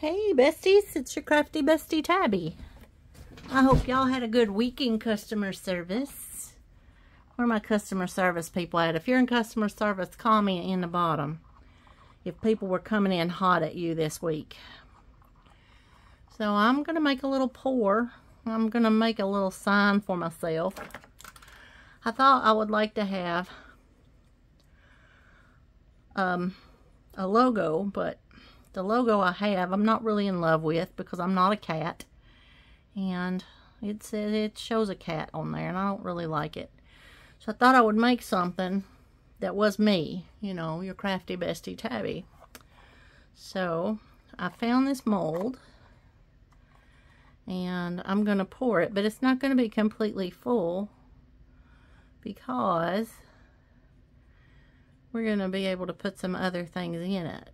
Hey besties, it's your crafty bestie Tabby. I hope y'all had a good week in customer service. Where are my customer service people at? If you're in customer service, comment in the bottom if people were coming in hot at you this week. So I'm going to make a little pour. I'm going to make a little sign for myself. I thought I would like to have a logo, but the logo I have, I'm not really in love with because I'm not a cat. And it says it shows a cat on there, and I don't really like it. So I thought I would make something that was me, you know, your crafty bestie Tabby. So I found this mold, and I'm going to pour it, but it's not going to be completely full because we're going to be able to put some other things in it.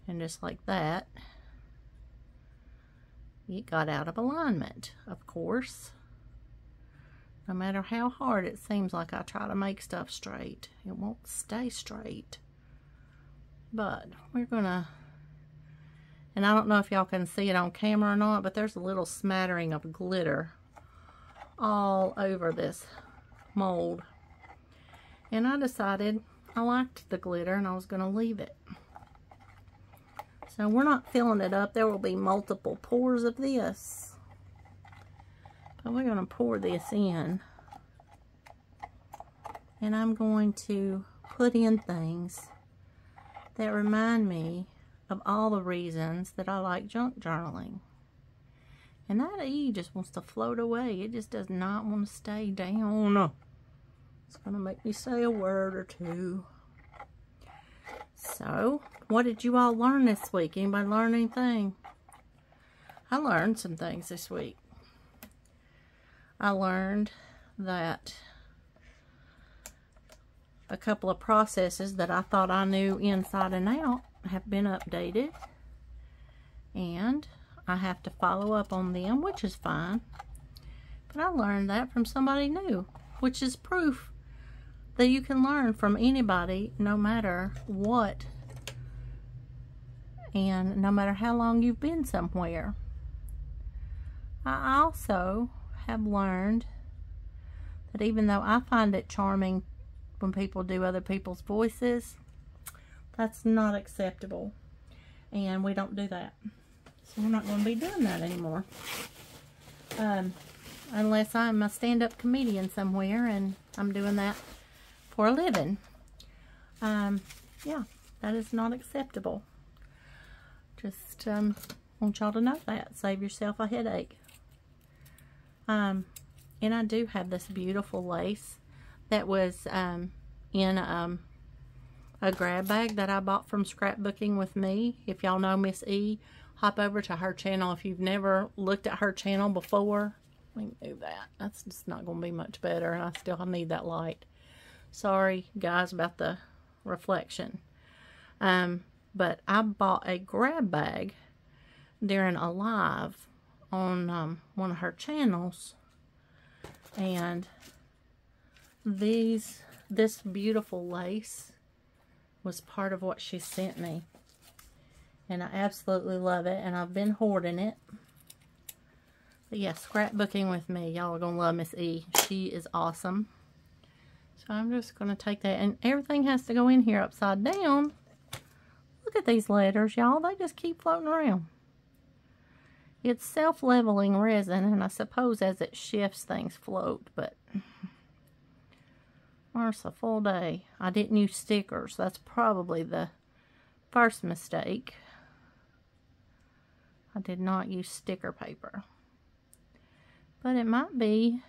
And just like that, it got out of alignment, of course. No matter how hard it seems like I try to make stuff straight, it won't stay straight. But we're gonna, and I don't know if y'all can see it on camera or not, but there's a little smattering of glitter all over this mold. And I decided I liked the glitter and I was gonna leave it. So we're not filling it up. There will be multiple pours of this. But we're going to pour this in. And I'm going to put in things that remind me of all the reasons that I like junk journaling. And that E just wants to float away. It just does not want to stay down. It's going to make me say a word or two. So, what did you all learn this week? Anybody learn anything? I learned some things this week. I learned that a couple of processes that I thought I knew inside and out have been updated. And I have to follow up on them, which is fine. But I learned that from somebody new, which is proof that you can learn from anybody no matter what and no matter how long you've been somewhere. I also have learned that even though I find it charming when people do other people's voices, that's not acceptable, and we don't do that. So we're not going to be doing that anymore, unless I'm a stand-up comedian somewhere and I'm doing that for a living. Yeah, that is not acceptable. Just want y'all to know that. Save yourself a headache. And I do have this beautiful lace that was in a grab bag that I bought from Scrapbooking with Me. If y'all know Miss E, hop over to her channel. If you've never looked at her channel before, let me move that. That's just not going to be much better, and I still need that light. Sorry, guys, about the reflection. But I bought a grab bag during a live on one of her channels. And this beautiful lace was part of what she sent me. And I absolutely love it. And I've been hoarding it. But yeah, Scrapbooking with Me. Y'all are going to love Miss E. She is awesome. So I'm just going to take that, and everything has to go in here upside down. Look at these letters, y'all. They just keep floating around. It's self-leveling resin, and I suppose as it shifts, things float, but merciful day. I didn't use stickers. That's probably the first mistake. I did not use sticker paper. But it might be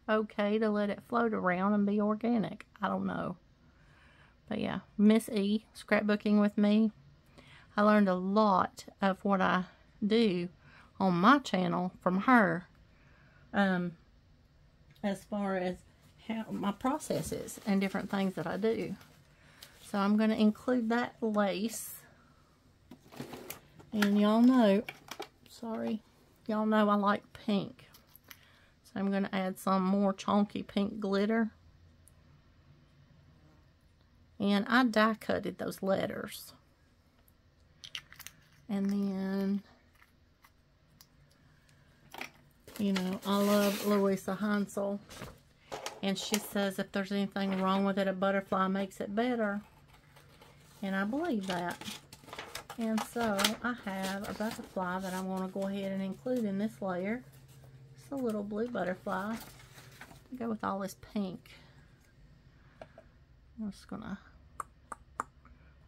okay to let it float around and be organic. I don't know. But yeah, Miss E, Scrapbooking with Me. I learned a lot of what I do on my channel from her. As far as how my processes and different things that I do. So I'm going to include that lace. And y'all know, sorry, y'all know I like pink. I'm going to add some more chunky pink glitter. And I die cutted those letters. And then, you know, I love Louisa Hansel. And she says if there's anything wrong with it, a butterfly makes it better. And I believe that. And so I have a butterfly that I want to go ahead and include in this layer. It's a little blue butterfly to go with all this pink. I'm just going to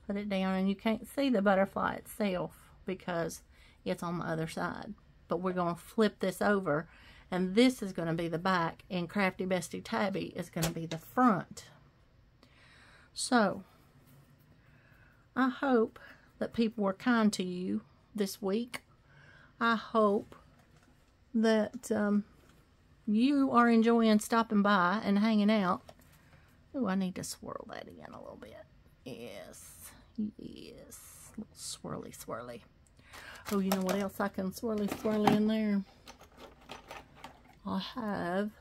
put it down, and you can't see the butterfly itself because it's on the other side. But we're going to flip this over, and this is going to be the back, and Crafty Bestie Tabby is going to be the front. So, I hope that people were kind to you this week. I hope that you are enjoying stopping by and hanging out. Oh, I need to swirl that in a little bit. Yes. Yes. A little swirly, swirly. Oh, you know what else I can swirly, swirly in there? I have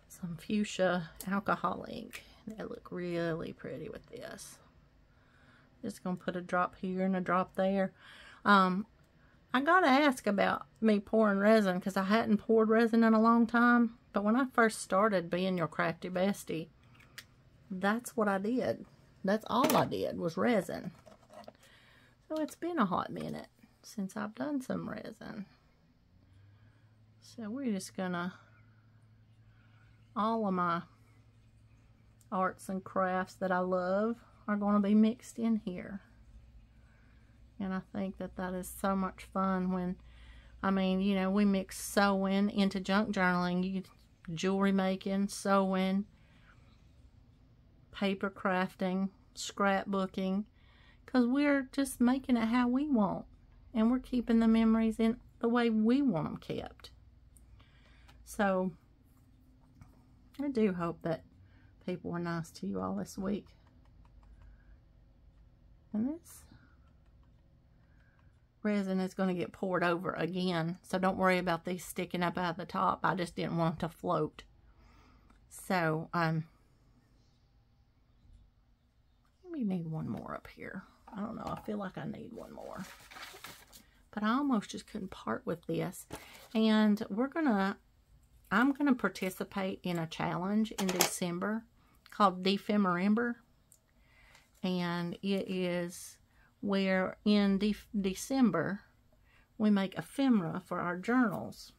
some fuchsia alcohol ink. They look really pretty with this. Just going to put a drop here and a drop there. I got to ask about me pouring resin because I hadn't poured resin in a long time. But when I first started being your Crafty Bestie, that's what I did. That's all I did was resin. So it's been a hot minute since I've done some resin. So we're just gonna, all of my arts and crafts that I love are going to be mixed in here. And I think that that is so much fun when, I mean, you know, we mix sewing into junk journaling, jewelry making, sewing, paper crafting, scrapbooking, because we're just making it how we want, and we're keeping the memories in the way we want them kept. So I do hope that people were nice to you all this week. And this resin is going to get poured over again, so don't worry about these sticking up out of the top. I just didn't want them to float. So we need one more up here. I don't know, I feel like I need one more, but I almost just couldn't part with this. And I'm gonna participate in a challenge in December called Defemmerimber, and it is where in December we make ephemera for our journals.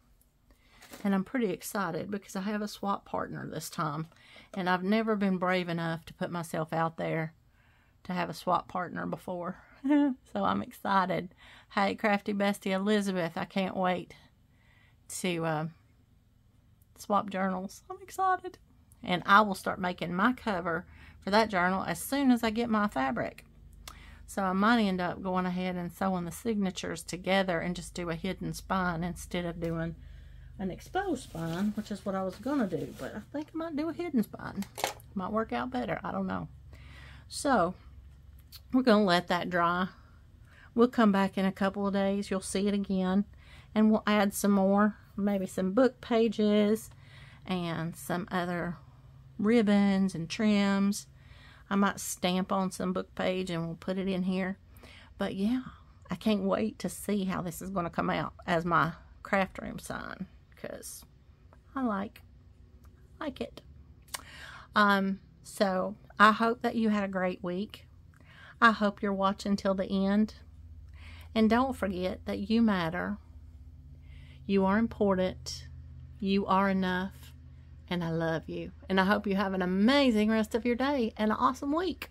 And I'm pretty excited because I have a swap partner this time, and I've never been brave enough to put myself out there to have a swap partner before. So I'm excited. Hey, Crafty Bestie Elizabeth, I can't wait to swap journals. I'm excited. And I will start making my cover for that journal as soon as I get my fabric. So I might end up going ahead and sewing the signatures together and just do a hidden spine instead of doing an exposed spine, which is what I was going to do. But I think I might do a hidden spine. Might work out better. I don't know. So we're going to let that dry. We'll come back in a couple of days. You'll see it again. And we'll add some more, maybe some book pages and some other ribbons and trims. I might stamp on some book page and we'll put it in here. But yeah, I can't wait to see how this is going to come out as my craft room sign, because I like it. So I hope that you had a great week. I hope you're watching till the end. And don't forget that you matter. You are important. You are enough. And I love you. And I hope you have an amazing rest of your day and an awesome week.